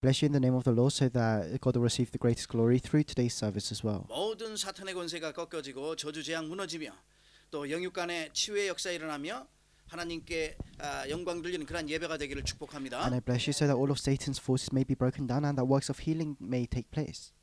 Bless you in the name of the Lord so that God will receive the greatest glory through today's service as well. 모든 사탄의 권세가 꺾여지고 저주 재앙 무너지며 또 영육 간의 치유의 역사 일어나며 하나님께 영광 돌리는 그런 예배가 되기를 축복합니다. And I bless you so that all of Satan's forces may be broken down and that works of healing may take place.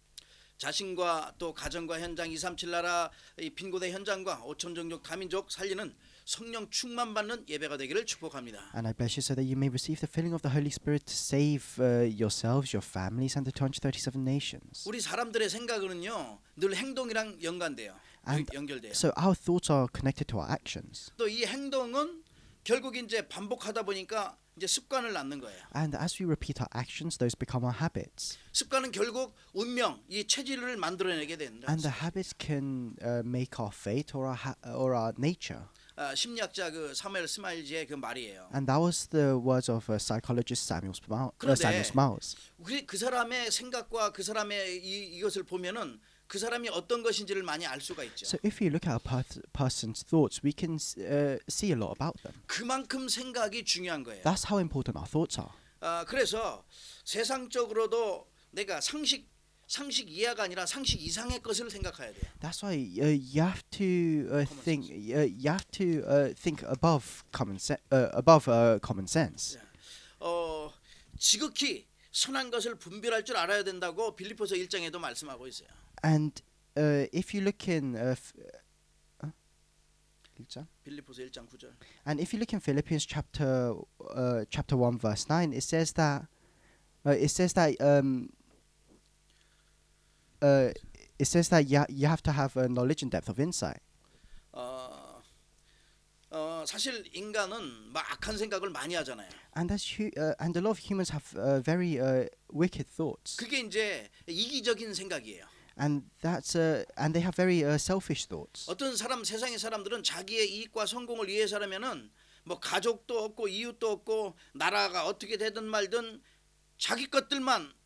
자신과 또 가정과 현장 237 나라 이 빈고대 현장과 5천 종족 다민족 살리는 성령 충만 받는 예배가 되기를 축복합니다. And I bless you so that you may receive the filling of the Holy Spirit to save yourselves, your families and the 237 nations. 우리 사람들의 생각은요 늘 행동이랑 연관돼요. And 연결돼요. So our thoughts are connected to our actions. 또 이 행동은 결국 이제 반복하다 보니까 이제 습관을 낳는 거예요. And as we repeat our actions, those become our habits. 습관은 결국 운명, 이 체질을 만들어내게 된다. And the habits can make our fate or our nature. 심리학자 그 사무엘 스마일즈의 그 말이에요. And that was the words of psychologist Samuel Smiles. 그 사람의 생각과 그 사람의 이것을 보면은 그 사람이 어떤 것인지를 많이 알 수가 있죠. So if you look at a person's thoughts, we can see a lot about them. 그만큼 생각이 중요한 거예요. That's how important our thoughts are. 그래서 세상적으로도 내가 상식 이하가 아니라 상식 이상의 것을 생각해야 돼요. That's why you have to think. You have to think above common sense. 지극히 선한 것을 분별할 줄 알아야 된다고 빌립보서 1장에도 말씀하고 있어요. And if you look in 빌립보서 1장 9절. and if you look in Philippians chapter 1 verse 9, it says that you have to have a knowledge and depth of insight. 사실 인간은 막 악한 생각을 많이 하잖아요. And and a lot of humans have very wicked thoughts. 그게 이제 이기적인 생각이에요. And they have very selfish thoughts. 어떤 세상의 사람들은 자기의 이익과 성공을 위해서라면은 뭐 가족도 없고 이웃도 없고 나라가 어떻게 되든 말든 자기 것들만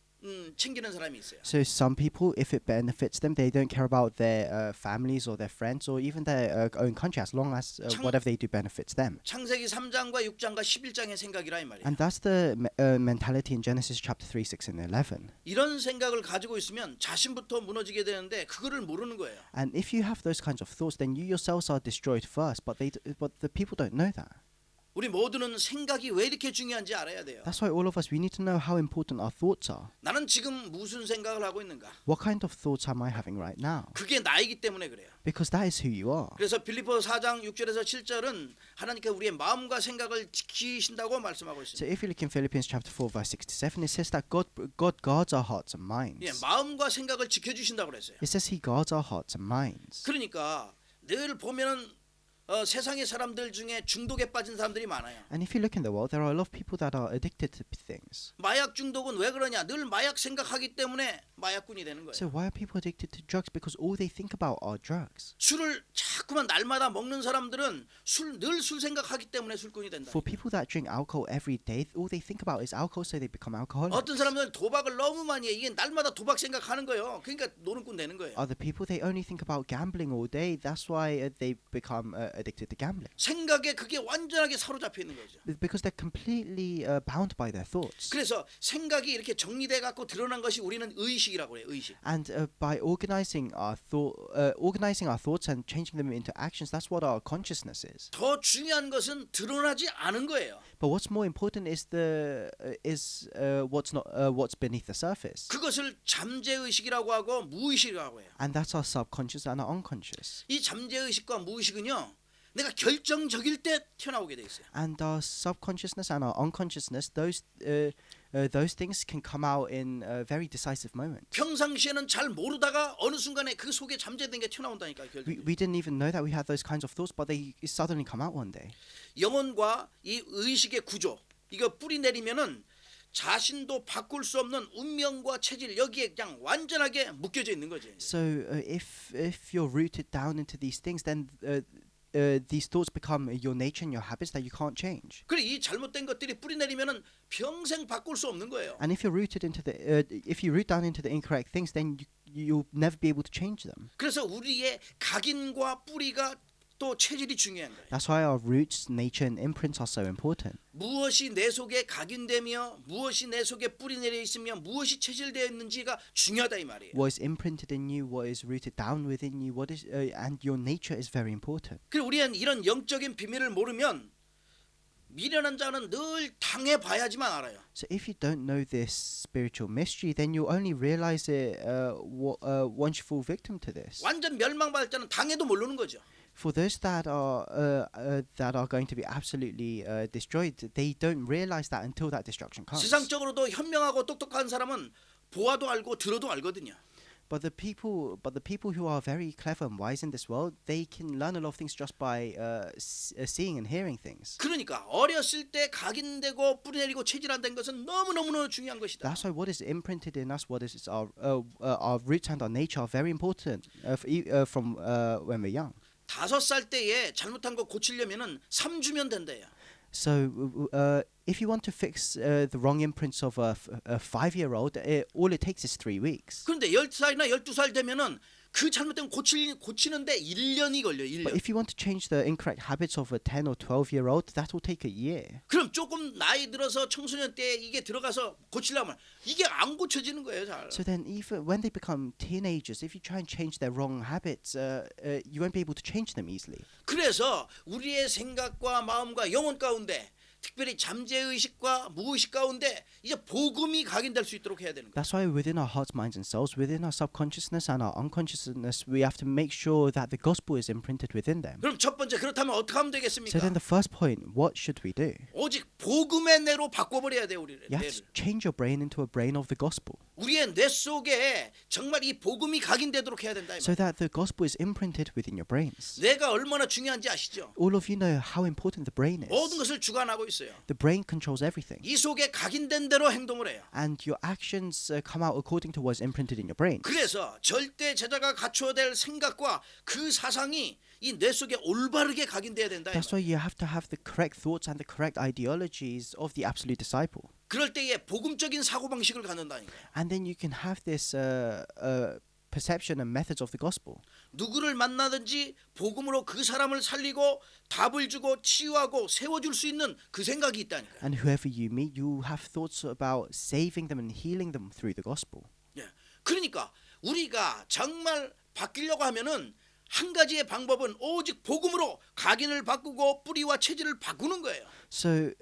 챙기는 사람이 있어요. So some people, if it benefits them, they don't care about their families or their friends or even their own country, as long as whatever they do benefits them. 창세기 3장과 6장과 11장의 생각이라 이 말이에요. And that's the mentality in Genesis chapter 3, 6, and 11. 이런 생각을 가지고 있으면 자신부터 무너지게 되는데 그거를 모르는 거예요. And if you have those kinds of thoughts, then you yourselves are destroyed first. But the people don't know that. 우리 모두는 생각이 왜 이렇게 중요한지 알아야 돼요. That's why all of us, we need to know how important our thoughts are. 나는 지금 무슨 생각을 하고 있는가? What kind of thoughts am I having right now? 그게 나이기 때문에 그래요. Because that is who you are. 그래서 빌립보 4장 6절에서 7절은 하나님께서 우리의 마음과 생각을 지키신다고 말씀하고 So 있습니다. if you look in Philippians chapter 4 verse 6 to 7, it says that God guards our hearts and minds. 예, 마음과 생각을 지켜주신다고 그랬어요. It says He guards our hearts and minds. 그러니까 늘 보면은 세상의 사람들 중에 중독에 빠진 사람들이 많아요. And if you look in the world, there are a lot of people that are addicted to things. 마약 중독은 왜 그러냐? 늘 마약 생각하기 때문에 마약꾼이 되는 거예요. So why are people addicted to drugs? Because all they think about are drugs. 술을 자꾸만 날마다 먹는 사람들은 늘 술 생각하기 때문에 술꾼이 된다. For people that drink alcohol every day, all they think about is alcohol, so they become alcoholics. 어떤 사람들은 도박을 너무 많이 해. 이게 날마다 도박 생각하는 거예요. 그러니까 노름꾼 되는 거예요. Other people, they only think about gambling all day. That's why they become addicted to gambling. 생각에 그게 완전하게 사로잡혀 있는 거죠. Because they're completely bound by their thoughts. 그래서 생각이 이렇게 정리돼 갖고 드러난 것이 우리는 의식이라고 해요. 의식. And by organizing our thoughts and changing them into actions, that's what our consciousness is. 더 중요한 것은 드러나지 않은 거예요. But what's more important is what's beneath the surface. 그것을 잠재의식이라고 하고 무의식이라고 해요. And that's our subconscious and our unconscious. 이 잠재의식과 무의식은요. 내가 결정적일 때 튀어나오게 돼 있어요. And our subconsciousness and our unconsciousness, those things can come out in very decisive moments. 평상시에는 잘 모르다가 어느 순간에 그 속에 잠재된 게 튀어나온다니까. We didn't even know that we had those kinds of thoughts, but they suddenly come out one day. 영혼과 이 의식의 구조 이거 뿌리 내리면은 자신도 바꿀 수 없는 운명과 체질 여기에 그냥 완전하게 묶여져 있는 거지. So if you're rooted down into these things, then these thoughts become your nature and your habits that you can't change. 그래 이 잘못된 것들이 뿌리 내리면은 평생 바꿀 수 없는 거예요. And if you root down into the incorrect things, then you'll never be able to change them. 그래서 우리의 각인과 뿌리가 또 체질이 중요한 거예요. That's why our roots, nature, and imprints are so important. 무엇이 내 속에 각인되며 무엇이 내 속에 뿌리 내려 있으며 무엇이 체질되어 있는지가 중요하다 이 말이에요. What is imprinted in you, what is rooted down within you, what is and your nature is very important. 그리고 우리는 이런 영적인 비밀을 모르면 미련한 자는 늘 당해 봐야지만 알아요. So if you don't know this spiritual mystery, then you'll only realize it once you fall victim to this. 완전 멸망받을 자는 당해도 모르는 거죠. For those that are going to be absolutely destroyed, they don't realize that until that destruction comes. 세상적으로도 현명하고 똑똑한 사람은 보아도 알고 들어도 알거든요. But the people who are very clever and wise in this world, they can learn a lot of things just by seeing and hearing things. 그러니까 어렸을 때 각인되고 뿌리 내리고 체질한다는 것은 너무너무 중요한 것이다. That's why what is imprinted in us, what is our roots and our nature are very important from when we're young. 5살 때에 잘못한 거 고치려면은 3주면 된대요. So if you want to fix the wrong imprints of a 5-year-old, all it takes is 3 weeks. 그런데 10살이나 12살 되면은 그 잘못된 고치는데 1년이 걸려. 1년. But if you want to change the incorrect habits of a 10 or 12-year-old, that will take a year. 그럼 조금 나이 들어서 청소년 때 이게 들어가서 고치려면 이게 안 고쳐지는 거예요, 잘. So then even when they become teenagers, if you try and change their wrong habits, you won't be able to change them easily. 그래서 우리의 생각과 마음과 영혼 가운데 특별히 잠재의식과 무의식 가운데 이제 복음이 각인될 수 있도록 해야 되는 거예요. That's why within our hearts, minds and souls, within our subconsciousness and our unconsciousness, we have to make sure that the gospel is imprinted within them. 그럼 첫 번째 그렇다면 어떻게 하면 So 되겠습니까? then the first point, what should we do? 오직 복음의 뇌로 바꿔버려야 돼요, 우리를. You have to change your brain into a brain of the gospel, 우리의 뇌 속에 정말 이 복음이 각인되도록 해야 된다. 이 so 말이에요. that the gospel is imprinted within your brains. 뇌가 얼마나 중요한지 아시죠? All of you know how important the brain 모든 is. 것을 주관하고 있어요. The brain controls everything, 이 속에 각인된 대로 행동을 해요. and your actions come out according to what's imprinted in your brain. 그래서 절대 제자가 갖춰야 될 생각과 그 사상이 이 뇌 속에 올바르게 각인돼야 된다. 이 That's why 말이에요. you have to have the correct thoughts and the correct ideologies of the absolute disciple. 그럴 때에 복음적인 사고 방식을 갖는다니까요. And then you can have this perception and methods of the gospel. 누구를 만나든지 복음으로 그 사람을 살리고 답을 주고 치유하고 세워줄 수 있는 그 생각이 있다니까요. And whoever you meet, you have thoughts about saving them and healing them through the gospel. 예. 그러니까 우리가 정말 바뀌려고 하면은 한 가지의 방법은 오직 복음으로 각인을 바꾸고 뿌리와 체질을 바꾸는 거예요. So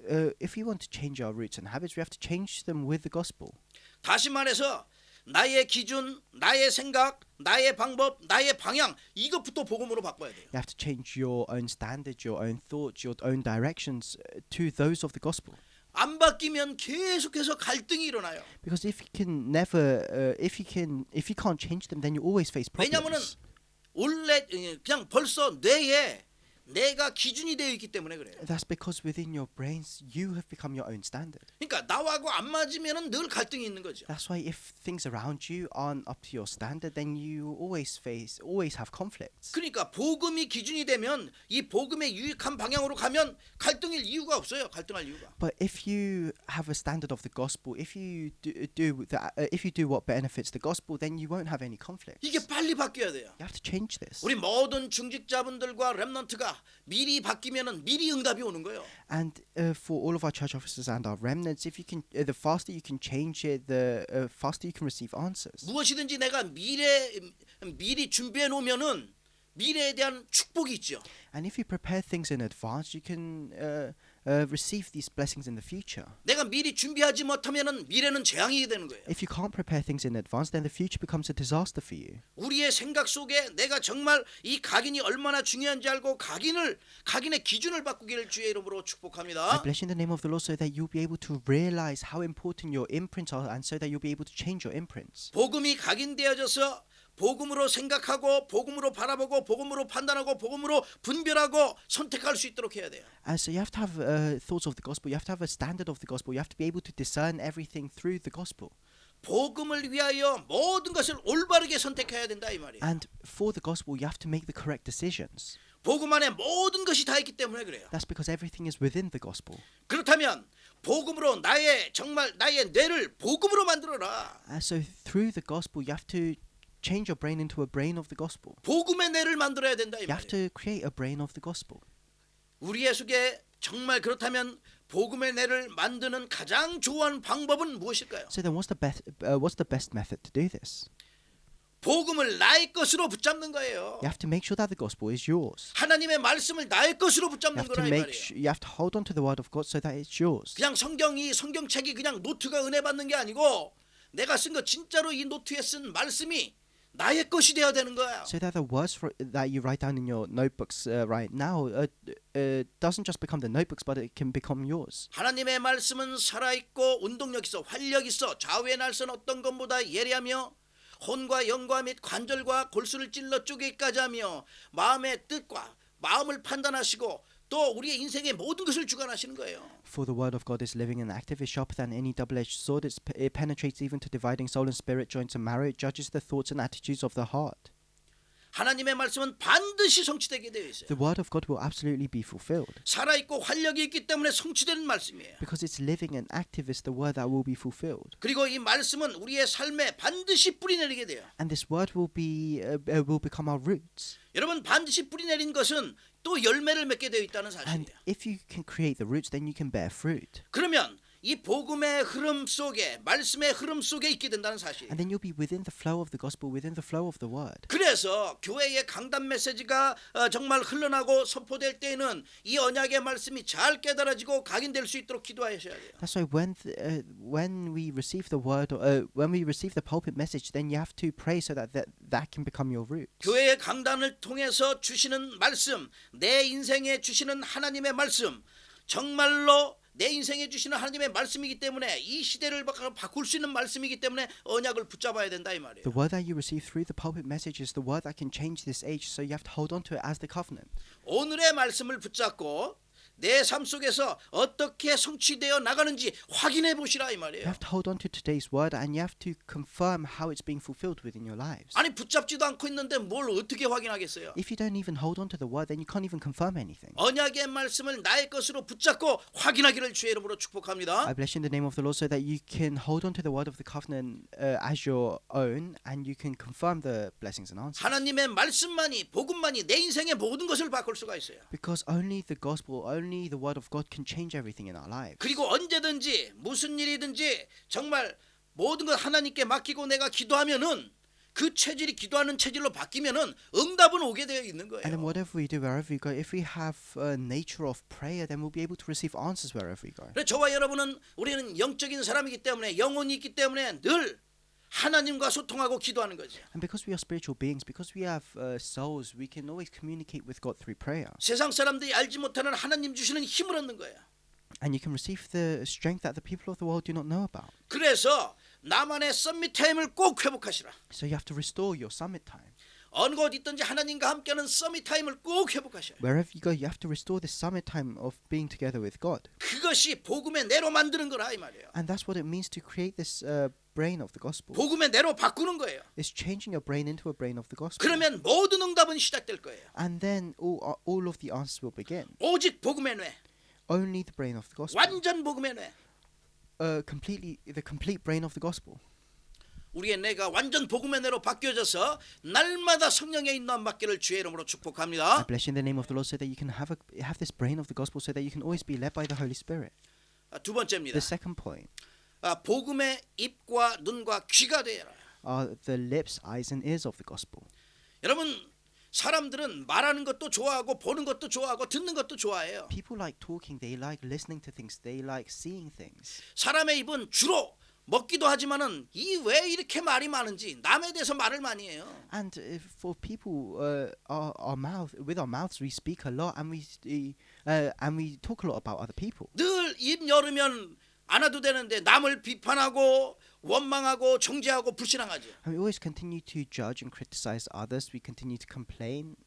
if we want to change our roots and habits, we have to change them with the gospel. 다시 말해서 나의 기준, 나의 생각, 나의 방법, 나의 방향 이것부터 복음으로 바꿔야 돼요. You have to change your own standards, your own thoughts, your own directions to those of the gospel. 안 바뀌면 계속해서 갈등이 일어나요. Because if you can never, if you can't change them, then you always face 왜냐하면은 problems. 원래 그냥 벌써 뇌에 내가 기준이 되어 있기 때문에 그래요. That's because within your brains, you have become your own standard. 그러니까 나하고 안 맞으면은 늘 갈등이 있는 거죠. That's why if things around you aren't up to your standard, then you always have conflicts. 그러니까 복음이 기준이 되면 이 복음의 유익한 방향으로 가면 갈등일 이유가 없어요. 갈등할 이유가. But if you have a standard of the gospel, if you do what benefits the gospel, then you won't have any conflicts. 이게 빨리 바뀌어야 돼요. You have to change this. 우리 모든 중직자분들과 렘넌트가 미리 바뀌면은 미리 응답이 오는 거예요. And for all of our church officers and our remnants, if you can, the faster you can change it, the faster you can receive answers. 무엇이든지 내가 미리 준비해 놓으면은 미래에 대한 축복이 있죠. And if you prepare things in advance, you can receive these blessings in the future. 내가 미리 준비하지 못하면은 미래는 재앙이 되는 거예요. If you can't prepare things in advance, then the future becomes a disaster for you. 우리의 생각 속에 내가 정말 이 각인이 얼마나 중요한지 알고 각인의 기준을 바꾸기를 주의 이름으로 I 축복합니다. bless you in the name of the Lord so that you'll be able to realize how important your imprints are and so that you'll be able to change your imprints. 복음이 각인되어져서 복음으로 생각하고 복음으로 바라보고 복음으로 판단하고 복음으로 분별하고 선택할 수 있도록 해야 돼요. And so you have to have thoughts of the gospel, you have to have a standard of the gospel, you have to be able to discern everything through the gospel. 복음을 위하여 모든 것을 올바르게 선택해야 된다 이 말이에요. And for the gospel, you have to make the correct decisions. 복음 안에 모든 것이 다 있기 때문에 그래요. That's because everything is within the gospel. 그렇다면 복음으로 나의 뇌를 복음으로 만들어라. So through the gospel, you have to change your brain into a brain of the gospel. 복음의 뇌를 만들어야 된다 이 You have 말이에요. to create a brain of the gospel. 우리의 속에 정말 그렇다면 복음의 뇌를 만드는 가장 좋은 방법은 무엇일까요? So then, what's the best method to do this? 복음을 나의 것으로 붙잡는 거예요. You have to make sure that the gospel is yours. 하나님의 말씀을 나의 것으로 You 붙잡는 have to 거라 이 말이에요. you have to hold on to the word of God so that it's yours. 그냥 성경책이 그냥 노트가 은혜 받는 게 아니고 내가 쓴 거 진짜로 이 노트에 쓴 말씀이 나의 것이 되어야 되는 거야. So that the words that you write down in your notebooks right now doesn't just become the notebooks, but it can become yours. 하나님의 말씀은 살아있고 운동력 있어 활력 있어 좌우의 날선 어떤 것보다 예리하며 혼과 영과 및 관절과 골수를 찔러 쪼개기까지 하며 마음의 뜻과 마음을 판단하시고 또 우리의 인생의 모든 것을 주관하시는 거예요. For the word of God is living and active, is sharper than any double-edged sword. It penetrates even to dividing soul and spirit, joints and marrow. It judges the thoughts and attitudes of the heart. 하나님의 말씀은 반드시 성취되게 되어 있어요. The word of God will absolutely be fulfilled. 살아있고 활력이 있기 때문에 성취되는 말씀이에요. Because it's living and active is the word that will be fulfilled. 그리고 이 말씀은 우리의 삶에 반드시 뿌리내리게 돼요. And this word will become our roots. 여러분 반드시 뿌리내린 것은 또 열매를 맺게 되어 있다는 And 사실이에요. if you can create the roots, then you can bear fruit. 그러면 이 복음의 흐름 속에 말씀의 흐름 속에 있게 된다는 사실이에요. And then you'll be within the flow of the gospel, within the flow of the word. 그래서 교회의 강단 메시지가 정말 흘러나고 선포될 때에는 이 언약의 말씀이 잘 깨달아지고 각인될 수 있도록 기도하셔야 돼요. That's why when we receive the word, when we receive the pulpit message, then you have to pray so that can become your roots. 교회의 강단을 통해서 주시는 말씀, 내 인생에 주시는 하나님의 말씀, 정말로 내 인생에 주시는 하나님의 말씀이기 때문에 이 시대를 바꿀 수 있는 말씀이기 때문에 언약을 붙잡아야 된다 이 말이에요. The word that you receive through the pulpit message is the word that can change this age, so you have to hold on to it as the covenant. 오늘의 말씀을 붙잡고 내 삶 속에서 어떻게 성취되어 나가는지 확인해 보시라 이 You 말이에요. have to hold on to today's word, and you have to confirm how it's being fulfilled within your lives. 아니 붙잡지도 않고 있는데 뭘 어떻게 확인하겠어요? If you don't even hold on to the word, then you can't even confirm anything. 언약의 말씀을 나의 것으로 붙잡고 확인하기를 주의 이름으로 축복합니다. I bless you in the name of the Lord so that you can hold on to the word of the covenant as your own, and you can confirm the blessings and answers. 하나님의 말씀만이 복음만이 내 인생의 모든 것을 바꿀 수가 있어요. Because only the gospel, only the word of God can change everything in our lives. 그리고 언제든지 무슨 일이든지 정말 모든 것 하나님께 맡기고 내가 기도하면은 그 체질이 기도하는 체질로 바뀌면은 응답은 오게 되어 있는 And then 거예요. whatever we do, wherever we go, if we have a nature of prayer, then we'll be able to receive answers wherever we go. 그래서 저와 여러분은 우리는 영적인 사람이기 때문에 영혼이 있기 때문에 늘 하나님과 소통하고 기도하는 거죠. And because we are spiritual beings, because we have souls, we can always communicate with God through prayer. 세상 사람들이 알지 못하는 하나님 주시는 힘을 얻는 거예요. And you can receive the strength that the people of the world do not know about. 그래서 나만의 썸밋 타임을 꼭 회복하시라. So you have to restore your summit time. 어느 곳 있든지 하나님과 함께하는 썸밋 타임을 꼭 회복하셔야 해요. Wherever you go, you have to restore this summit time of being together with God. 그것이 복음의 내로 만드는 거라 이 말이에요. And that's what it means to create this brain of the gospel. 복음의 내로 바꾸는 거예요. It's changing your brain into a brain of the gospel. 그러면 모든 응답은 시작될 거예요. And then all of the answers will begin. 오직 복음의 뇌, Only the brain of the gospel. 완전 복음의 뇌. The complete brain of the gospel. 우리의 뇌가 완전 복음의 뇌로 바뀌어져서 날마다 성령의 인도함 받기를 주의 이름으로 I 축복합니다. bless you in the name of the Lord so that you can have this brain of the gospel so that you can always be led by the Holy Spirit. 두 번째입니다. The second point 복음의 입과 눈과 귀가 되어라. are the lips, eyes, and ears of the gospel. 여러분 사람들은 말하는 것도 좋아하고 보는 것도 좋아하고 듣는 것도 좋아해요. People like talking, they like listening to things, they like seeing things. 사람의 입은 주로 먹기도 하지만은 이 왜 이렇게 말이 많은지 남에 대해서 말을 많이 해요. And for people, with our mouths we speak a lot, and we talk a lot about other people. 늘 입 열으면 안 해도 되는데 남을 비판하고 원망하고 정죄하고 불신앙하죠. And we always continue to judge and criticize others. We continue to complain.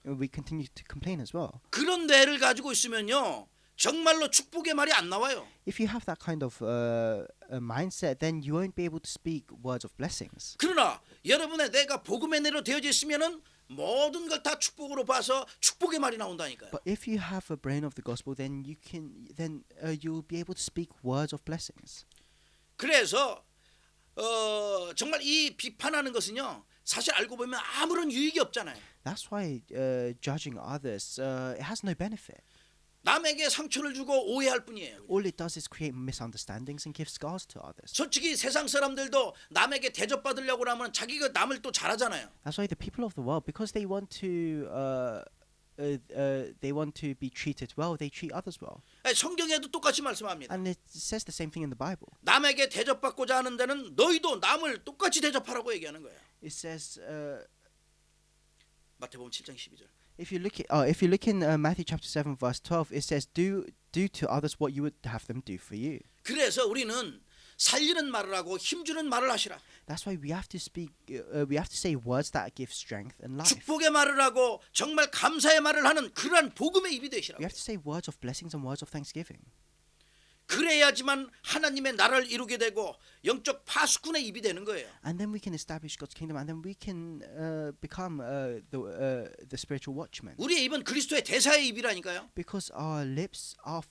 We continue to complain as well. 그런 뇌를 가지고 있으면요. 정말로 축복의 말이 안 나와요. If you have that kind of a mindset, then you won't be able to speak words of blessings. 그러나 여러분의 뇌가 복음의 뇌로 되어져 있으면은 모든 걸 다 축복으로 봐서 축복의 말이 나온다니까요. But if you have a brain of the gospel, then you'll be able to speak words of blessings. 그래서 정말 이 비판하는 것은요. 사실 알고 보면 아무런 유익이 없잖아요. That's why judging others it has no benefit. 남에게 상처를 주고 오해할 뿐이에요. All it does is create misunderstandings and give scars to others. 솔직히 세상 사람들도 남에게 대접받으려고 하면 자기가 남을 또 잘하잖아요. That's why the people of the world, because they want to be treated well, they treat others well. 성경에도 똑같이 말씀합니다. And it says the same thing in the Bible. 남에게 대접받고자 하는 데는 너희도 남을 똑같이 대접하라고 얘기하는 거예요. It says 마태복음 7장 12절. if you look in Matthew chapter 7 verse 12, it says do to others what you would have them do for you. 그래서 우리는 살리는 말을 하고 힘주는 말을 하시라. That's why we have to say words that give strength and life. 축복의 말을 하고 정말 감사의 말을 하는 그러한 복음의 입이 되시라. We have to say words of blessings and words of thanksgiving. 그래야지만 하나님의 나라를 이루게 되고 영적 파수꾼의 입이 되는 거예요. And then we can establish God's kingdom, and then we can become the spiritual watchmen. 우리의 입은 그리스도의 대사의 입이라니까요. Because our lips are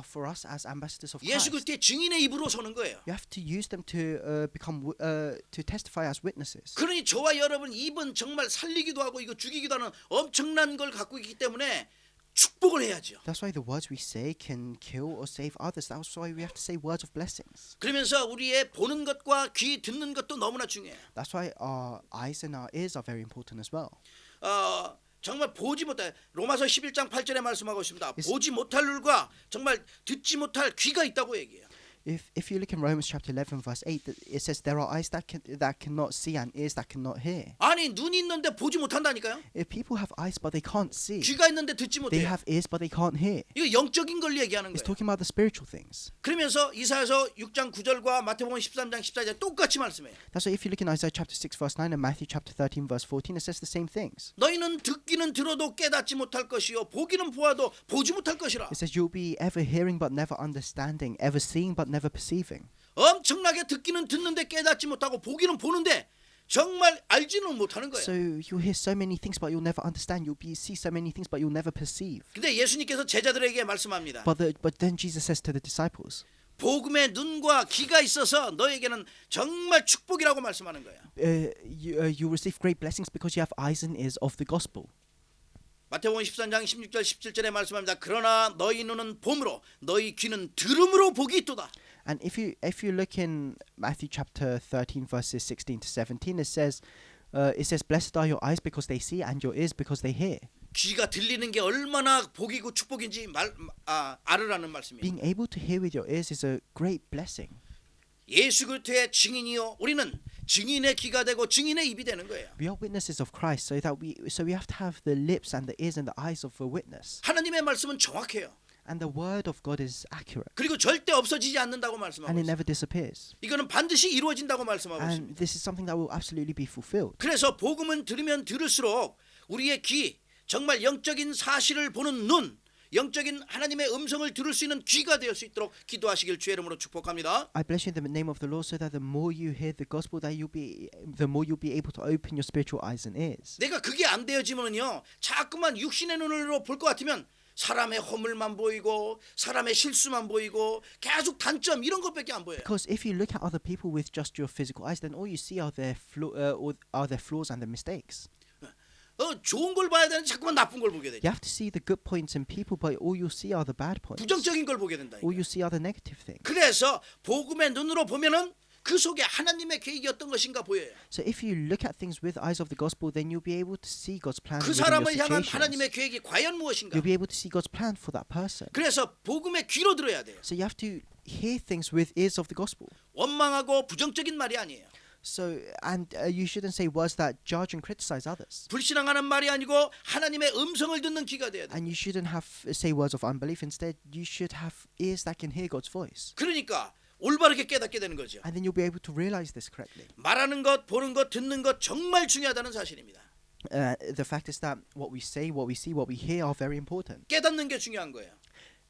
for us as ambassadors of 예수 Christ. 그리스도의 증인의 입으로 서는 거예요. You have to use them to to testify as witnesses. 그러니 저와 여러분 입은 정말 살리기도 하고 이거 죽이기도 하는 엄청난 걸 갖고 있기 때문에 축복을 해야죠. That's why the words we say can kill or save others. That's why we have to say words of blessings. 그러면서 우리의 보는 것과 귀 듣는 것도 너무나 중요해요. That's why our eyes and our ears are very important as well. 정말 보지 못할 로마서 11장 8절에 말씀하고 있습니다. 보지 못할 눈과 정말 듣지 못할 귀가 있다고 얘기해요. If you look in Romans chapter 11 verse 8, it says there are eyes that cannot see and ears that cannot hear. 아니 눈이 있는데 보지 못한다니까요. If people have eyes but they can't see, 귀가 있는데 듣지 they 못해요. have ears but they can't hear. 이거 영적인 걸 얘기하는 It's 거예요. talking about the spiritual things. 그러면서 이사야서 6장 9절과 마태복음 13장 14절 똑같이 말씀해요. That's why if you look in Isaiah chapter 6 verse 9 and Matthew chapter 13 verse 14, it says the same things. 너희는 듣기는 들어도 깨닫지 못할 것이요 보기는 보아도 보지 못할 것이라. It says you'll be ever hearing but never understanding, ever seeing but never perceiving. 엄청나게 듣기는 듣는데 깨닫지 못하고 보기는 보는데 정말 알지는 못하는 거예요. So you'll hear so many things but you'll never understand. See so many things but you'll never perceive. 근데 예수님께서 제자들에게 말씀합니다. But then Jesus says to the disciples, 복음의 눈과 귀가 있어서 너에게는 정말 축복이라고 말씀하는 거예요. you receive great blessings because you have eyes and ears of the gospel. 마태복음 13장 16절 17절에 말씀합니다. 그러나 너희 눈은 봄으로 너희 귀는 들음으로 복이 있도다. And if you look in Matthew chapter 13 verses 16 to 17, it says blessed are your eyes because they see and your ears because they hear. 귀가 들리는 게 얼마나 복이고 축복인지 알으라는 말씀이에요. Being able to hear with your ears is a great blessing. 예수 그리스도의 증인이요 우리는 증인의 귀가 되고 증인의 입이 되는 거예요. We are witnesses of Christ, so we have to have the lips and the ears and the eyes of a witness. 하나님의 말씀은 정확해요. And the word of God is accurate. 그리고 절대 없어지지 않는다고 And 말씀하고 it 있어요. never disappears. 이거는 반드시 이루어진다고 말씀하고 And 있습니다. this is something that will absolutely be fulfilled. 그래서 복음은 들으면 들을수록 우리의 귀, 정말 영적인 사실을 보는 눈, 영적인 하나님의 음성을 들을 수 있는 귀가 될 수 있도록 기도하시길 주의 이름으로 축복합니다. I bless you in the name of the Lord, so that the more you hear the gospel, the more you'll be able to open your spiritual eyes and ears. 내가 그게 안 되어지면요, 자꾸만 육신의 눈으로 볼 것 같으면 사람의 허물만 보이고 사람의 실수만 보이고 계속 단점 이런 것밖에 안 보여요. Because if you look at other people with just your physical eyes, then all you see are their flaws and their mistakes. 좋은 걸 봐야 되는데 자꾸만 나쁜 걸 보게 되죠. You have to see the good points in people, but all you see are the bad points. 부정적인 걸 보게 된다. All you see are the negative things. 그래서 복음의 눈으로 보면은 그 속에 하나님의 계획이 어떤 것인가 보여요. So if you look at things with eyes of the gospel, then you'll be able to see God's plan 그 within your 사람을 향한 situations. 하나님의 계획이 과연 무엇인가? You'll be able to see God's plan for that person. 그래서 복음의 귀로 들어야 돼요. So you have to hear things with ears of the gospel. 원망하고 부정적인 말이 아니에요. So you shouldn't say words that judge and criticize others. 불신앙하는 말이 아니고 하나님의 음성을 듣는 귀가 돼야 돼요. And you shouldn't say words of unbelief. Instead, you should have ears that can hear God's voice. 그러니까 올바르게 깨닫게 되는 거죠. And then you'll be able to realize this correctly. 말하는 것, 보는 것, 듣는 것 정말 중요하다는 사실입니다. The fact is that what we say, what we see, what we hear are very important. 깨닫는 게 중요한 거예요.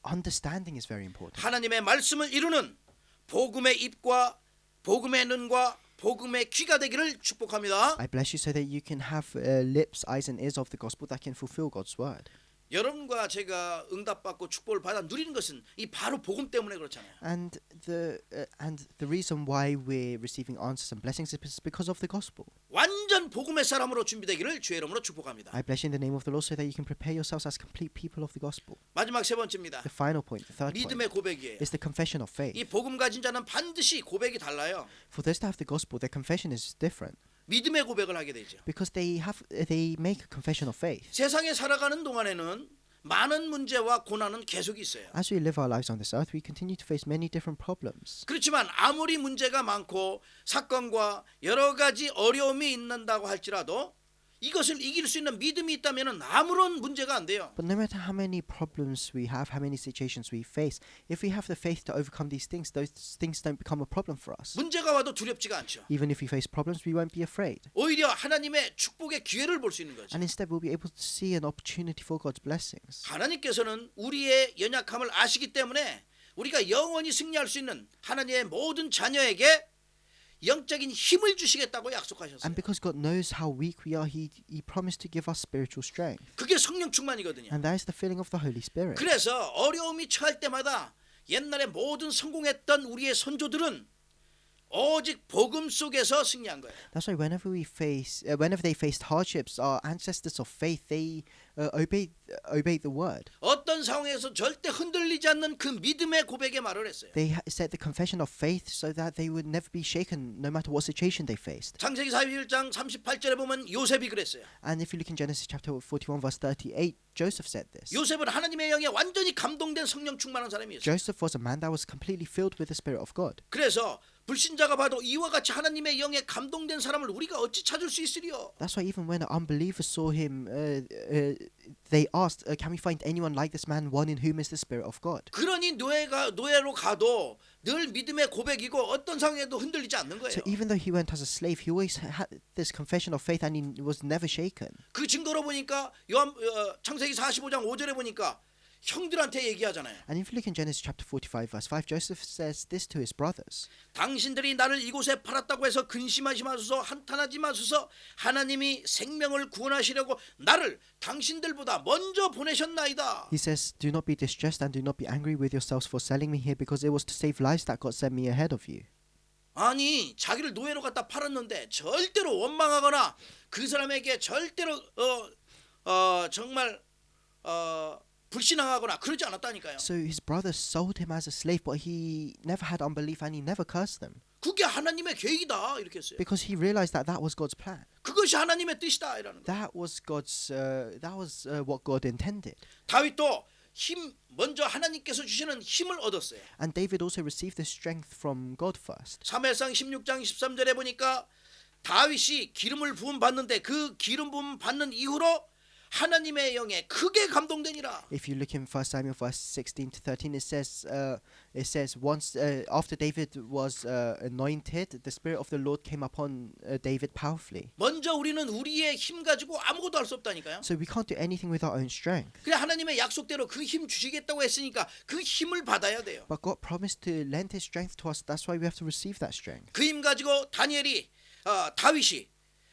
Understanding is very important. 하나님의 말씀을 이루는 복음의 입과 복음의 눈과 복음의 귀가 되기를 축복합니다. I bless you so that you can have lips, eyes, and ears of the gospel that can fulfill God's word. 여러분과 제가 응답받고 축복을 받아 누리는 것은 이 바로 복음 때문에 그렇잖아요. And the reason why we're receiving answers and blessings is because of the gospel. 완전 복음의 사람으로 준비되기를 주의 이름으로 축복합니다. I bless you in the name of the Lord so that you can prepare yourselves as complete people of the gospel. 마지막 세 번째입니다. The final point, the third point, 믿음의 고백이에요. is the confession of faith. 이 복음 가진 자는 반드시 고백이 달라요. For those that have the gospel, their confession is different 믿음의 고백을 하게 되죠. because they make a confession of faith. 세상에 살아가는 동안에는 많은 문제와 고난은 계속 있어요. As we live our lives on this earth, we continue to face many different problems. 그렇지만 아무리 문제가 많고 사건과 여러 가지 어려움이 있는다고 할지라도 이것을 이길 수 있는 믿음이 있다면 아무런 문제가 안 돼요. But no matter how many problems we have, how many situations we face, if we have the faith to overcome these things, those things don't become a problem for us. 문제가 와도 두렵지가 않죠. Even if we face problems, we won't be afraid. 오히려 하나님의 축복의 기회를 볼 수 있는 거죠. And instead, we'll be able to see an opportunity for God's blessings. 하나님께서는 우리의 연약함을 아시기 때문에 우리가 영원히 승리할 수 있는 하나님의 모든 자녀에게 영적인 힘을 주시겠다고 약속하셨어요. And because God knows how weak we are, He promised to give us spiritual strength. 그게 성령 충만이거든요. And that is the filling of the Holy Spirit. 그래서 어려움이 처할 때마다 옛날에 모든 성공했던 우리의 선조들은 오직 복음 속에서 승리한 거예요. That's why whenever they faced hardships, our ancestors of faith, they obeyed the word. 어떤 상황에서 절대 흔들리지 않는 그 믿음의 고백의 말을 했어요. They said the confession of faith so that they would never be shaken no matter what situation they faced. 창세기 41장 38절에 보면 요셉이 그랬어요. And if you look in Genesis chapter 41 verse 38, Joseph said this. 요셉은 하나님의 영에 완전히 감동된 성령 충만한 사람이었어요. Joseph was a man that was completely filled with the Spirit of God. 그래서 불신자가 봐도 이와 같이 하나님의 영에 감동된 사람을 우리가 어찌 찾을 수 있으리요? That's why even when unbelievers saw him, they asked, "Can we find anyone like this man, one in whom is the Spirit of God?" 그러니 노예로 가도 늘 믿음의 고백이고 어떤 상황에도 흔들리지 않는 거예요. So even though he went as a slave, he always had this confession of faith, and he was never shaken. 그 증거로 보니까 창세기 45장 5절에 보니까 형들한테 얘기하잖아요. And if you look in Genesis chapter 45 verse 5, Joseph says this to his brothers. 당신들이 나를 이곳에 팔았다고 해서 근심하지 마소서, 한탄하지 마소서. 하나님이 생명을 구원하시려고 나를 당신들보다 먼저 보내셨나이다. He says, "Do not be distressed and do not be angry with yourselves for selling me here, because it was to save lives that God sent me ahead of you." 아니 자기를 노예로 갖다 팔았는데 절대로 원망하거나 그 사람에게 절대로 정말 불신앙하거나 그러지 않았다니까요. So his brothers sold him as a slave, but he never had unbelief and he never cursed them, 그게 하나님의 계획이다 이렇게 했어요. because he realized that that was God's plan. 그것이 하나님의 뜻이다 이라는 거예요. That was what God intended. 다윗도 먼저 하나님께서 주시는 힘을 얻었어요. And David also received the strength from God first. 사무엘상 16장 13절에 보니까 다윗이 기름을 부음 받는데 그 기름 부음 받는 이후로 하나님의 영에 크게 감동되니라. If you look in 1 Samuel verse 16 to 13, it says once after David was anointed, the Spirit of the Lord came upon David powerfully. 먼저 우리는 우리의 힘 가지고 아무것도 할 수 없다니까요. So we can't do anything with our own strength. 그래 하나님의 약속대로 그 힘 주시겠다고 했으니까 그 힘을 받아야 돼요. But God promised to lend His strength to us. That's why we have to receive that strength. 그 힘 가지고 다윗이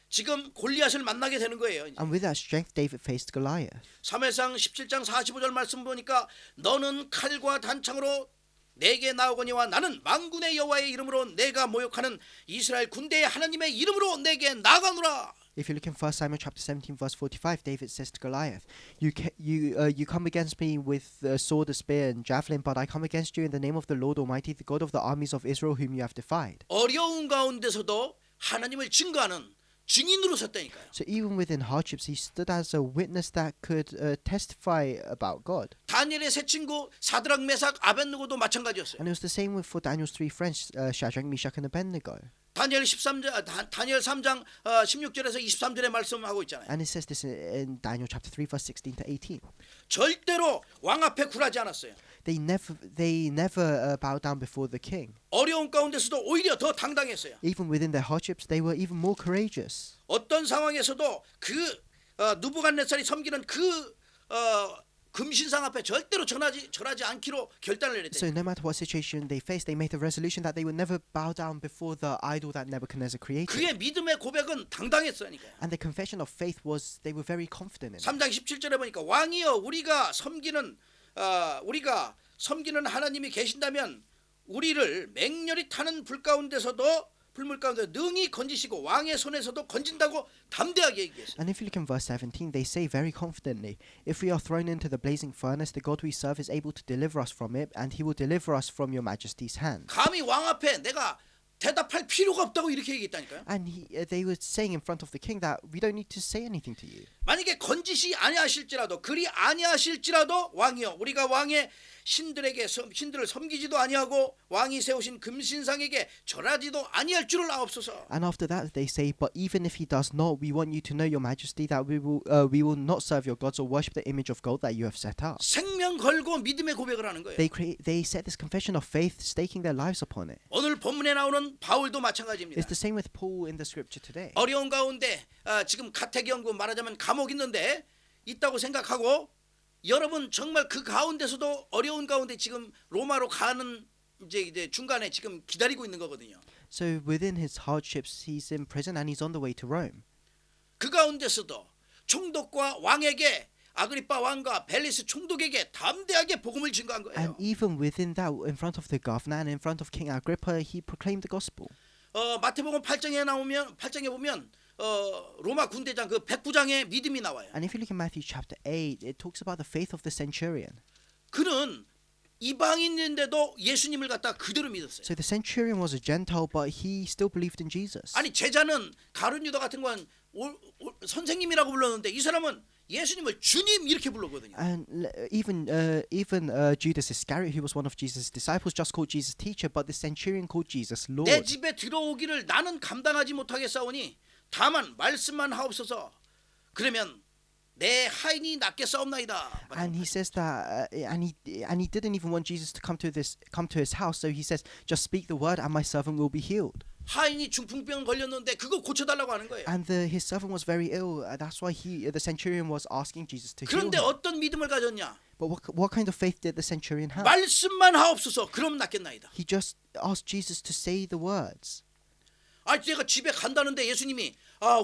지금 골리앗을 만나게 되는 거예요. And with that strength, David faced Goliath. 사무엘상 17장 45절 말씀 보니까 너는 칼과 단창으로 내게 나오거니와 나는 만군의 여호와의 이름으로 내가 모욕하는 이스라엘 군대의 하나님의 이름으로 내게 나가노라. If you look in 1 Samuel chapter 17 verse 45, David says to Goliath, you come against me with a sword, a spear, and javelin, but I come against you in the name of the Lord Almighty, the God of the armies of Israel, whom you have defied. 어려운 가운데서도 하나님을 증거하는 증인으로 섰다니까요. So even within hardships, he stood as a witness that could testify about God. 다니엘의 세 친구 사드락, 메삭, 아벳느고도 마찬가지였어요. And it was the same for Daniel's three friends, Shadrach, Meshach, and Abednego. 다니엘 3장 16절에서 23절에 말씀하고 있잖아요. And it says this in Daniel chapter 3 verse 16 to 18. 절대로 왕 앞에 굴하지 않았어요. They never bowed down before the king. 어려운 가운데서도 오히려 더 당당했어요. Even within their hardships, they were even more courageous. 어떤 상황에서도 그 느부갓네살이 섬기는 그 금신상 앞에 절대로 절하지 않기로 결단을 So 내렸대요. no matter what situation they faced, they made the resolution that they would never bow down before the idol that Nebuchadnezzar created. 그의 믿음의 고백은 당당했으니까요. And the confession of faith was they were very confident in it. 3장 17절에 보니까 왕이여 우리가 섬기는 하나님이 계신다면 우리를 맹렬히 타는 불 가운데서도 불물 가운데 능히 건지시고 왕의 손에서도 건진다고 담대하게 얘기했어요. And if you look in verse 17, they say very confidently, if we are thrown into the blazing furnace, the God we serve is able to deliver us from it, and he will deliver us from your majesty's hand. 감히 왕 앞에 내가 대답할 필요가 없다고 이렇게 얘기했다니까요. And they were saying in front of the king that we don't need to say anything to you. 만약에 건지시 아니하실지라도 그리 아니하실지라도 왕이여 우리가 왕의 신들을 섬기지도 아니하고 왕이 세우신 금신상에게 절하지도 아니할 줄을 아옵소서. And after that they say, but even if he does not, we want you to know, your majesty, that we will not serve your gods or worship the image of gold that you have set up. 생명 걸고 믿음의 고백을 하는 거예요. They set this confession of faith, staking their lives upon it. 오늘 본문에 나오는 바울도 마찬가지입니다. It's the same with Paul in the scripture today. 어려운 가운데 지금 가택연금 말하자면 감옥 있는데 있다고 생각하고 여러분 정말 그 가운데서도 어려운 가운데 지금 로마로 가는 이제 중간에 지금 기다리고 있는 거거든요. So within his hardships, he's in prison and he's on the way to Rome. 그 가운데서도 총독과 왕에게 아그리파 왕과 벨리스 총독에게 담대하게 복음을 증거한 거예요. And even within that, in front of the governor and in front of King Agrippa, he proclaimed the gospel. 마태복음 8장에 보면 로마 군대장 그 백부장의 믿음이 나와요. And if you look in Matthew chapter 8, it talks about the faith of the centurion. 그는 이방인인데도 예수님을 갖다 그대로 믿었어요. So the centurion was a Gentile, but he still believed in Jesus. 아니 제자는 가룟 유다 같은 건 선생님이라고 불렀는데 이 사람은 예수님을 주님 이렇게 불렀거든요. And even Judas Iscariot, who was one of Jesus' disciples, just called Jesus teacher, but the centurion called Jesus Lord. 내 집에 들어오기를 나는 감당하지 못하겠사오니 다만 말씀만 하옵소서. 그러면 내 하인이 낫겠사옵나이다. And he says that, and he didn't even want Jesus to come to his house. So he says, just speak the word, and my servant will be healed. 하인이 중풍병 걸렸는데 그거 고쳐달라고 하는 거예요. And his servant was very ill. That's why the centurion was asking Jesus to heal 그런데 him. 어떤 믿음을 가졌냐? But what kind of faith did the centurion have? 말씀만 하옵소서. 그럼 낫겠나이다. He just asked Jesus to say the words. 내가 집에 간다는데 예수님이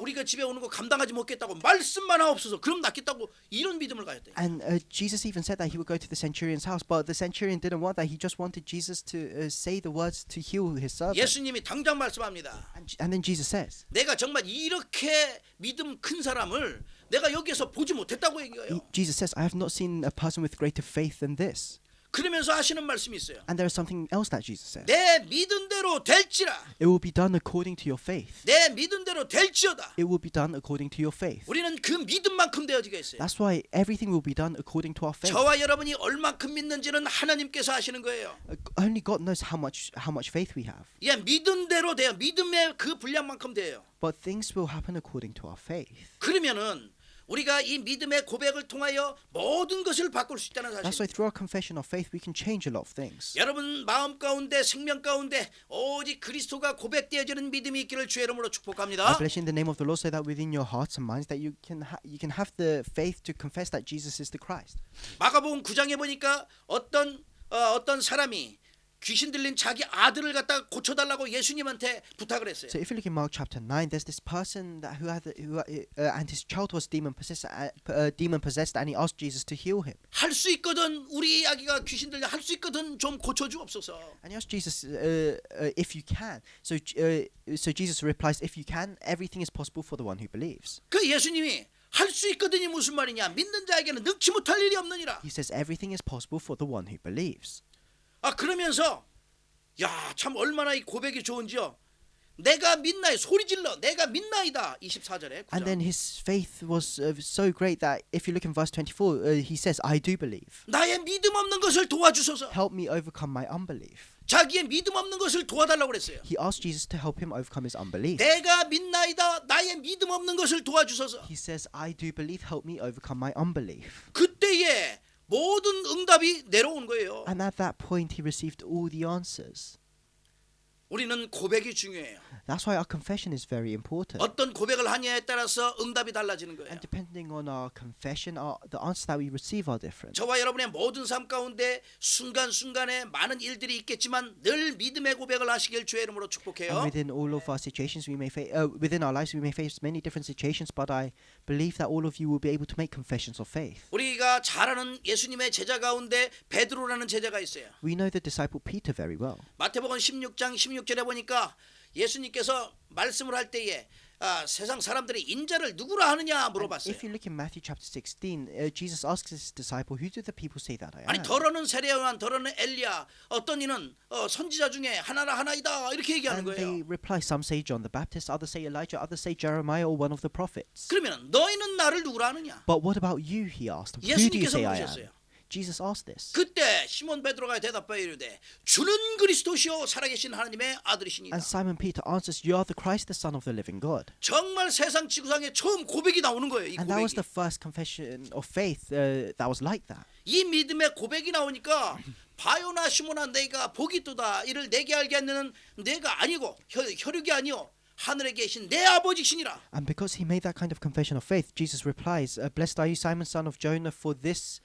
우리가 집에 오는 거 감당하지 못겠다고 말씀만 하옵소서. 그럼 낫겠다고 이런 믿음을 가졌대. And Jesus even said that he would go to the centurion's house, but the centurion didn't want that. He just wanted Jesus to say the words to heal his servant. 예수님이 당장 말씀합니다. And then Jesus says, 내가 정말 이렇게 믿음 큰 사람을 내가 여기에서 보지 못했다고 얘기해요. Jesus says, I have not seen a person with greater faith than this. 그러면서 하시는 말씀이 있어요. And there is something else that Jesus says. 내 믿은 대로 될지라. It will be done according to your faith. 내 믿은 대로 될지어다. It will be done according to your faith. 우리는 그 믿음만큼 되어지게 했어요. That's why everything will be done according to our faith. 저와 여러분이 얼만큼 믿는지는 하나님께서 아시는 거예요. Only God knows how much faith we have. 예, 믿은 대로 돼요. 믿음의 그 분량만큼 돼요. But things will happen according to our faith. 그러면은 우리가 이 믿음의 고백을 통하여 모든 것을 바꿀 수 있다는 That's why 사실. through our confession of faith we can change a lot of things. 여러분 마음 가운데 생명 가운데 오직 그리스도가 고백되어지는 믿음이 있기를 주의 이름으로 I 축복합니다. bless you in the name of the Lord, so that within your hearts and minds that you can have the faith to confess that Jesus is the Christ. 마가복음 9장에 보니까 어떤 사람이 귀신 들린 자기 아들을 갖다 고쳐달라고 예수님한테 부탁을 했어요. So if you look in Mark chapter 9, there's this person and his child was demon possessed, and he asked Jesus to heal him. 할 수 있거든 우리 아기가 귀신 들려 할 수 있거든 좀 고쳐주옵소서. And he asked Jesus if you can. So Jesus replies, if you can, everything is possible for the one who believes. 그 예수님이 할 수 있거든이 무슨 말이냐? 믿는 자에게는 능치 못할 일이 없느니라. He says everything is possible for the one who believes. 그러면서 참 얼마나 이 고백이 좋은지요. 내가 믿나이 소리 질러 내가 믿나이다 24절에 And then his faith was so great that if you look in verse 24, he says, I do believe. 나의 믿음 없는 것을 도와주소서. Help me overcome my unbelief. 자기의 믿음 없는 것을 도와달라고 그랬어요. He asked Jesus to help him overcome his unbelief. 내가 믿나이다 나의 믿음 없는 것을 도와주소서. He says, I do believe, help me overcome my unbelief. 그때에 모든 응답이 내려온 거예요. And at that point, he received all the answers. 우리는 고백이 중요해요. That's why our confession is very important. 어떤 고백을 하냐에 따라서 응답이 달라지는 거예요. And depending on our confession, the answers that we receive are different. 저와 여러분의 모든 삶 가운데 순간순간에 많은 일들이 있겠지만 늘 믿음의 고백을 하시길 주의 이름으로 축복해요. And within all of our situations, within our lives, we may face many different situations, but I believe that all of you will be able to make confessions of faith. 우리가 잘 아는 예수님의 제자 가운데 베드로라는 제자가 있어요. We know the disciple Peter very well. 마태복음 16장 16절에 보니까 예수님께서 말씀을 할 때에 세상 사람들이 인자를 누구라 하느냐 물어봤어요. If you look in Matthew chapter 16, Jesus asks his disciple, "Who do the people say that I 아니 am?" 더러는 세례요한, 더러는 엘리야, 어떤 이는 선지자 중에 하나라 하나이다 이렇게 얘기하는 And they 거예요. reply, some say John the Baptist, others say Elijah, others say Jeremiah or one of the prophets. 그러면 너희는 나를 누구라 하느냐? But what about you, he asked. Who do you 예수님께서 say I am? 물으셨어요. Jesus asked this. 그때 시몬 베드로가 대답하여 이르되 주는 그리스도시요 살아계신 하나님의 아들이시니라. And Simon Peter answers, "You are the Christ, the Son of the living God." 정말 세상 지구상에 처음 고백이 나오는 거예요. 이 And that was 고백이. the first confession of faith that was like that. 이 믿음의 고백이 나오니까 바요나 시몬아 내가 복이 있도다 이를 내게 알게 하는 내가 아니고 혈육이 아니요 하늘에 계신 내 아버지시니라. And because he made that kind of confession of faith, Jesus replies, "Blessed are you, Simon, son of Jonah, for this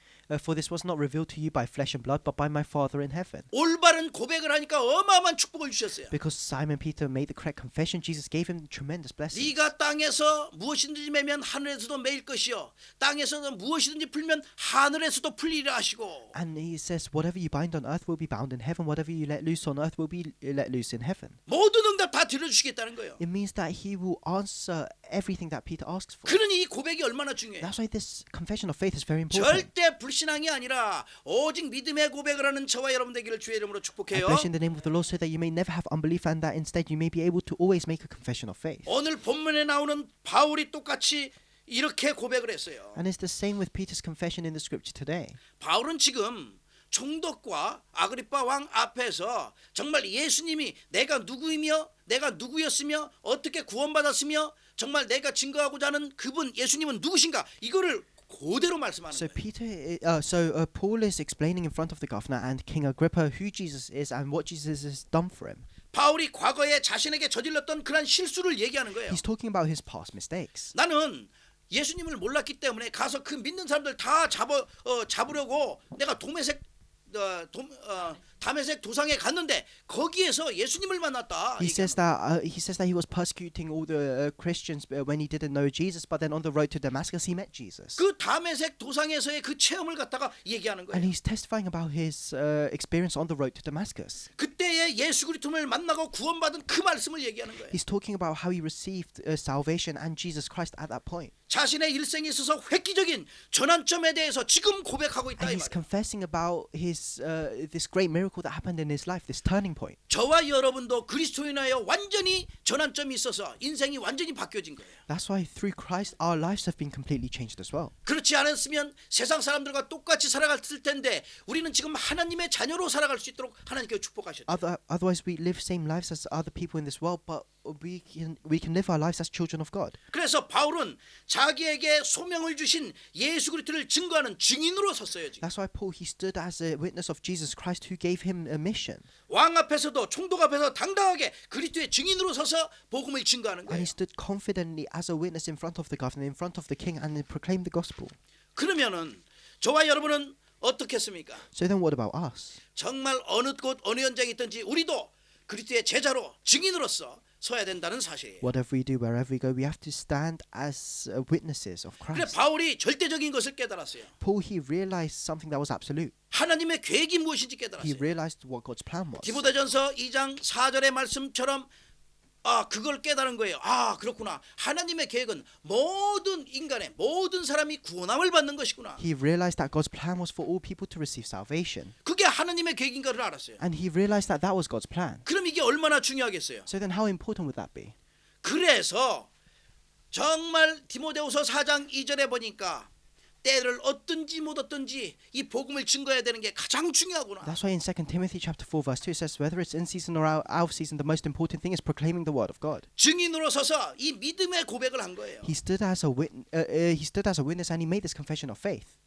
was not revealed to you by flesh and blood, but by my Father in heaven." 올바른 고백을 하니까 어마어마한 축복을 주셨어요. Because Simon Peter made the correct confession, Jesus gave him tremendous blessings. 네가 땅에서 무엇이든지 매면 하늘에서도 매일 것이요 땅에서도 무엇이든지 풀면 하늘에서도 풀리라 하시고. And he says, "Whatever you bind on earth will be bound in heaven. Whatever you let loose on earth will be let loose in heaven." 모든 응답 다 들어주시겠다는 거예요. It means that he will answer everything that Peter asks for. 그러니 이 고백이 얼마나 중요해요. That's why this confession of faith is very important. 절대 불신앙이 아니라 오직 믿음의 고백을 하는 저와 여러분 되기를 주의 이름으로 I 축복해요. bless you in the name of the Lord so that you may never have unbelief and that instead you may be able to always make a confession of faith. 오늘 본문에 나오는 바울이 똑같이 이렇게 고백을 했어요. And it's the same with Peter's confession in the scripture today. 바울은 지금 총독과 아그리파 왕 앞에서 정말 예수님이 내가 누구이며 내가 누구였으며 어떻게 구원받았으며 정말 내가 증거하고자 하는 그분 예수님은 누구신가 이거를 그대로 말씀하는 So 거예요. Paul is explaining in front of the governor and King Agrippa who Jesus is and what Jesus has done for him. 바울이 과거에 자신에게 저질렀던 그런 실수를 얘기하는 거예요. He's talking about his past mistakes. 나는 예수님을 몰랐기 때문에 가서 그 믿는 사람들 다 잡으려고 내가 다메섹 도상에 갔는데 거기에서 예수님을 만났다. He says that he was persecuting all the Christians when he didn't know Jesus, but then on the road to Damascus he met Jesus. 그 다메섹 도상에서의 그 체험을 갖다가 얘기하는 And 거예요. he's testifying about his experience on the road to Damascus. 그때의 예수 그리스도를 만나고 구원받은 그 말씀을 얘기하는 거예요. He's talking about how he received salvation and Jesus Christ at that point. 자신의 일생에 있어서 획기적인 전환점에 대해서 지금 고백하고 있다 And 이 he's 말이에요. confessing about his this great miracle that happened in his life, this turning point. 저와 여러분도 그리스도인하여 완전히 전환점이 있어서 인생이 완전히 바뀌어진 거예요. That's why through Christ our lives have been completely changed as well. 그렇지 않았으면 세상 사람들과 똑같이 살아갔을 텐데 우리는 지금 하나님의 자녀로 살아갈 수 있도록 하나님께 축복하셨죠. Otherwise we live same lives as other people in this world, but we can live our lives as children of God. 그래서 바울은 자기에게 소명을 주신 예수 그리스도를 증거하는 증인으로 섰어요. 지금. That's why Paul he stood as a witness of Jesus Christ who gave him a mission. 왕 앞에서도 총독 앞에서 당당하게 그리스도의 증인으로 서서 복음을 증거하는 And 거예요. he stood confidently as a witness in front of the governor, in front of the king, and proclaimed the gospel. 그러면은 저와 여러분은 어떻겠습니까? So then what about us? 정말 어느 곳 어느 현장에 있든지 우리도 그리스도의 제자로 증인으로서 서야 된다는 사실이에요. Whatever we do, wherever we go, we have to stand as witnesses of 그래 Christ. 바울이 절대적인 것을 깨달았어요. Paul he realized something that was absolute. 하나님의 계획이 무엇인지 He 깨달았어요. realized what God's plan was. 디모데전서 2장 4절의 말씀처럼 그걸 깨달은 거예요. 그렇구나. 하나님의 계획은 모든 인간의 모든 사람이 구원함을 받는 것이구나. He realized that God's plan was for all people to receive salvation. 그게 하나님의 계획인가를 알았어요. And he realized that that was God's plan. 그럼 이게 얼마나 중요하겠어요. So then how important would that be? 그래서 정말 디모데후서 4장 2절에 보니까 때를 얻든지 못 얻든지 이 복음을 증거해야 되는 게 가장 중요하구나. That's why in 2 Timothy chapter 4 verse 2 it says whether it's in season or out of season the most important thing is proclaiming the word of God. 증인으로 서서 이 믿음의 고백을 한 거예요. He stood as a witness and he made this confession of faith.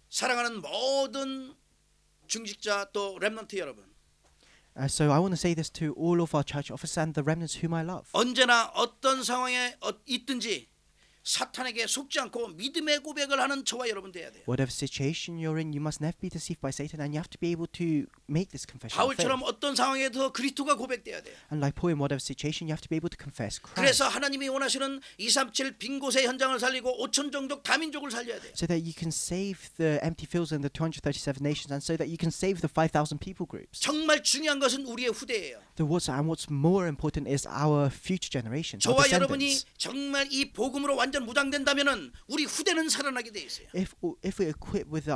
사랑하는 모든 중직자 또 렘넌트 여러분. So I want to say this to all of our church officers and the remnants whom I love. 언제나 어떤 상황에 있든지 사탄에게 속지 않고 믿음의 고백을 하는 저와 여러분 돼야 돼요. Whatever situation you're in, you must never be deceived by Satan, and you have to be able to make this confession of faith. 바울처럼 어떤 상황에도 그리스도가 고백돼야 돼요. And like Paul, in whatever situation, you have to be able to confess Christ. 그래서 하나님이 원하시는 237 빈 곳의 현장을 살리고 5천 종족 다민족을 살려야 돼요. So that you can save the empty fields and the 237 nations, and so that you can save the 5,000 people groups. 정말 중요한 것은 우리의 후대예요. What's more important is our future generation, our 저와 여러분이 descendants. 정말 이 복음으로 완전 무장된다면은 우리 후대는 살아나게 돼 있어요. If we're equipped with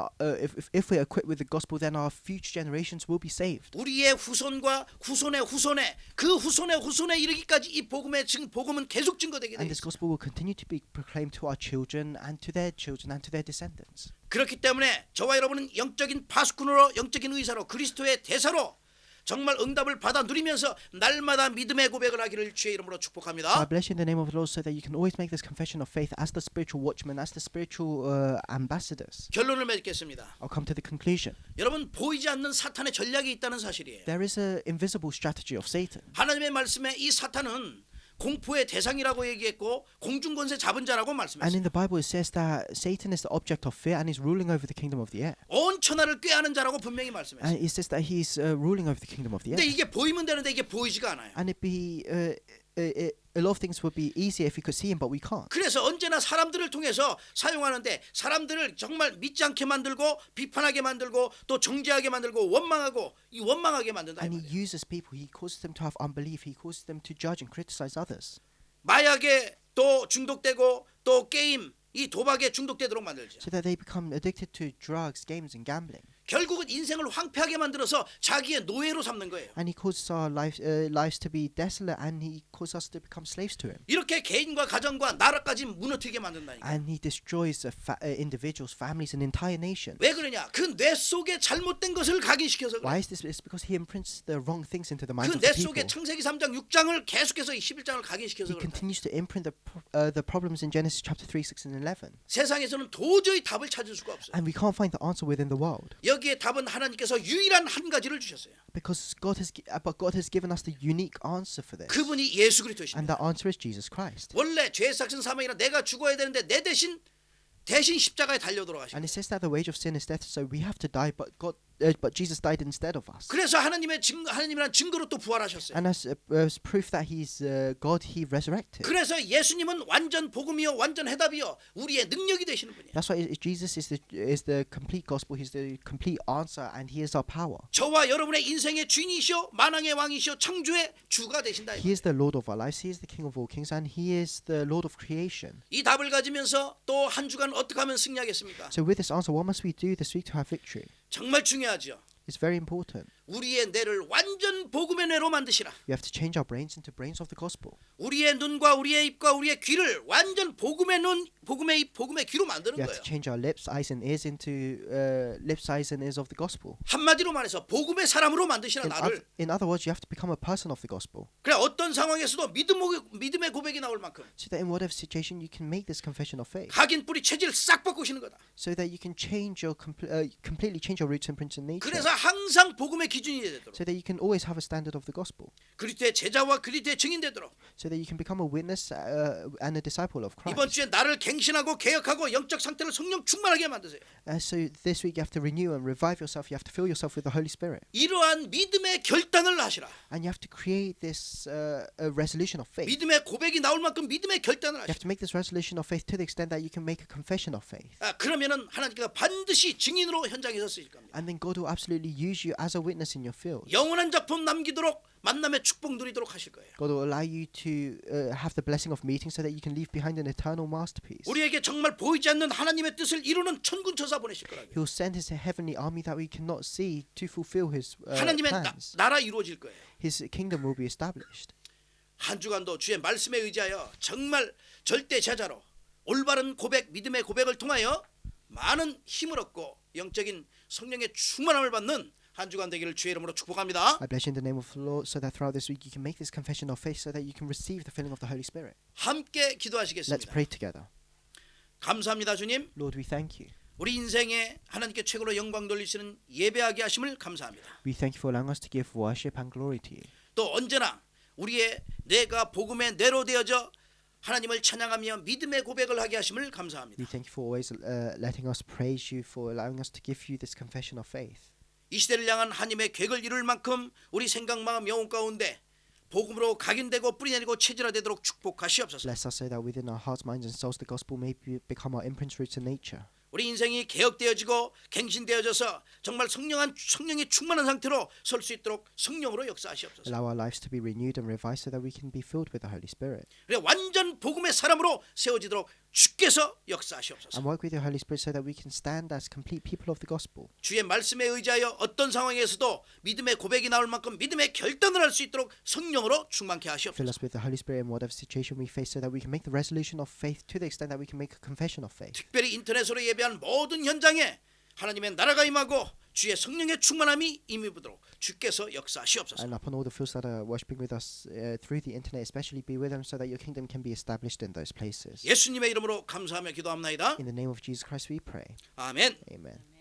if we're equipped with the gospel, then our future generations will be saved. 우리의 후손과 후손의 후손의 그 후손의 후손에 이르기까지 이 복음은 계속 증거되게 돼 And this 있어요. gospel will continue to be proclaimed to our children and to their children and to their descendants. 그렇기 때문에 저와 여러분은 영적인 파수꾼으로 영적인 의사로 그리스도의 대사로 정말 응답을 받아 누리면서 날마다 믿음의 고백을 하기를 주의 이름으로 So I 축복합니다. bless you in the name of the Lord, so that you can always make this confession of faith as the spiritual watchmen, as the spiritual ambassadors. 결론을 맺겠습니다. I'll come to the conclusion. 여러분 보이지 않는 사탄의 전략이 있다는 사실이에요. There is an invisible strategy of Satan. 하나님의 말씀에 이 사탄은 공포의 대상이라고 얘기했고 공중권세 잡은 자라고 And 말씀했어요. in the Bible it says that Satan is the object of fear and is ruling over the kingdom of the air. 온 천하를 꾀하는 자라고 분명히 말씀했어요. And it says that he's ruling over the kingdom of the 근데 air. 이게 보이면 되는데 이게 보이지가 않아요. And a lot of things would be easier if we could see him, but we can't. 그래서 언제나 사람들을 통해서 사용하는데 사람들을 정말 믿지 않게 만들고 비판하게 만들고 또 정죄하게 만들고 원망하고 이 원망하게 만든다. 이 And he 말이에요. uses people. He causes them to have unbelief. He causes them to judge and criticize others. 마약에 또 중독되고 또 게임 이 도박에 중독되도록 만들죠. So that they become addicted to drugs, games, and gambling. 결국은 인생을 황폐하게 만들어서 자기의 노예로 삼는 거예요. And he causes our lives to be desolate, and he causes us to become slaves to him. 이렇게 개인과 가정과 나라까지 무너뜨리게 만든다니까. And he destroys individuals, families, and entire nation. 왜 그러냐? 그 뇌 속에 잘못된 것을 각인시켜서 그래. Why is this? It's because he imprints the wrong things into the minds 그 of the 뇌 속에 people. 창세기 3장 6장을 계속해서 이 11장을 각인시켜서 He 그런다. continues to imprint the problems in Genesis chapter 3, 6, and 11. 세상에서는 도저히 답을 찾을 수가 없어요. And we can't find the answer within the world. 여기에 답은 하나님께서 유일한 한 가지를 주셨어요. Because God has given us the unique answer for this. 그분이 예수 And 그리스도이십니다. that answer is Jesus Christ. 원래 죄의 삭은 사망이라 내가 죽어야 되는데 내 대신 십자가에 달려들어 가시고. And it says that the wage of sin is death, so we have to die, but Jesus died instead of us. 그래서 하나님이란 증거로 또 부활하셨어요. And as proof that he's God, he resurrected. 그래서 예수님은 완전 복음이요 완전 해답이요 우리의 능력이 되시는 분이에요. That's why Jesus is the complete gospel. He's the complete answer, and he is our power. 저와 여러분의 인생의 주인이시오 만왕의 왕이시오 창조의 주가 되신다. He is the Lord of our lives. He is the King of all kings, and he is the Lord of creation. 이 답을 가지면서 또 한 주간 어떻게 하면 승리하겠습니까? So with this answer, what must we do this week to have victory? 정말 중요하죠. It's very important. 우리의 뇌를 완전 복음의 뇌로 만드시라. We have to change our brains into brains of the gospel. 우리의 눈과 우리의 입과 우리의 귀를 완전 복음의 눈, 복음의 입, 복음의 귀로 만드는 We have 거예요. to change our lips, eyes, and ears into lips, eyes, and ears of the gospel. 한마디로 말해서 복음의 사람으로 만드시라 나를. In other words, you have to become a person of the gospel, 그래 어떤 상황에서도 믿음의 고백이 나올 만큼 so that in whatever situation you can make this confession of faith, 각인 뿌리 체질 싹 바꾸시는 거다. so that you can completely change your roots and prints in nature, 그래서 항상 복음의 기준이 되도록 so that you can always have a standard of the gospel, 그리스도의 제자와 그리스도의 증인 되도록 so that you can become a witness and a disciple of 이번 Christ. 주에 나를 갱신하고 개혁하고 영적 상태를 성령 충만하게 만드세요. So this week you have to renew and revive yourself. You have to fill yourself with the Holy Spirit, 이러한 믿음의 결단을 하시라. and you have to create this a resolution of faith. 믿음의 고백이 나올 만큼 믿음의 결단을 You 하시라. have to make this resolution of faith to the extent that you can make a confession of faith. 그러면은 하나님께서 반드시 증인으로 현장에서 쓰실 겁니다. And then God will absolutely use you as a witness in your field. 영원한 작품 남기도록 만남의 축복 누리도록 하실 거예요. God will allow you to have the blessing of meeting so that you can leave behind an eternal masterpiece. 우리에게 정말 보이지 않는 하나님의 뜻을 이루는 천군천사 보내실 거라고요. He will send his heavenly army that we cannot see to fulfill his 하나님의 plans. 나라 이루어질 거예요. His kingdom will be established. 한 주간도 주의 말씀에 의지하여 정말 절대 제자로 올바른 고백, 믿음의 고백을 통하여 많은 힘을 얻고 영적인 성령의 충만함을 받는 한 주간 되기를 주의 이름으로 축복합니다. I bless you in the name of the Lord so that throughout this week you can make this confession of faith so that you can receive the filling of the Holy Spirit. 함께 Let's 기도하시겠습니다. pray together. 감사합니다 주님. Lord, we thank you. 우리 인생에 하나님께 최고로 영광 돌리시는 예배하게 하심을 감사합니다. We thank you for allowing us to give worship and glory to you. 또 언제나 우리의 뇌가 복음의 뇌로 되어져 하나님을 찬양하며 믿음의 고백을 하게 하심을 감사합니다. We thank you for always letting us praise you, for allowing us to give you this confession of faith. 이 시대를 향한 하나님의 계획을 이룰 만큼 우리 생각, 마음, 영혼 가운데 복음으로 각인되고 뿌리내리고 체질화되도록 축복하시옵소서. Bless us so that within our hearts, minds, and souls, the gospel may become our imprint, roots, and nature. 우리 인생이 개혁되어지고 갱신되어져서 정말 성령이 충만한 상태로 설 수 있도록 성령으로 역사하시옵소서. Allow our lives to be renewed and revised so that we can be filled with the Holy Spirit. 우리 완전 복음의 사람으로 세워지도록 주께서 역사하시옵소서. And work with your Holy Spirit so that we can stand as complete people of the gospel. 주의 말씀에 의지하여 어떤 상황에서도 믿음의 고백이 나올 만큼 믿음의 결단을 할 수 있도록 성령으로 충만케 하시옵소서. Fill us with the Holy Spirit in whatever situation we face so that we can make the resolution of faith to the extent that we can make a confession of faith. 특별히 인터넷으로 예배한 모든 현장에 하나님의 나라가 임하고 주의 성령의 충만함이 임해보도록 주께서 역사하시옵소서. And upon all the fools that are worshipping with us through the internet, especially be with them so that your kingdom can be established in those places. 예수님의 이름으로 감사하며 기도합나이다. In the name of Jesus Christ we pray. 아멘. Amen.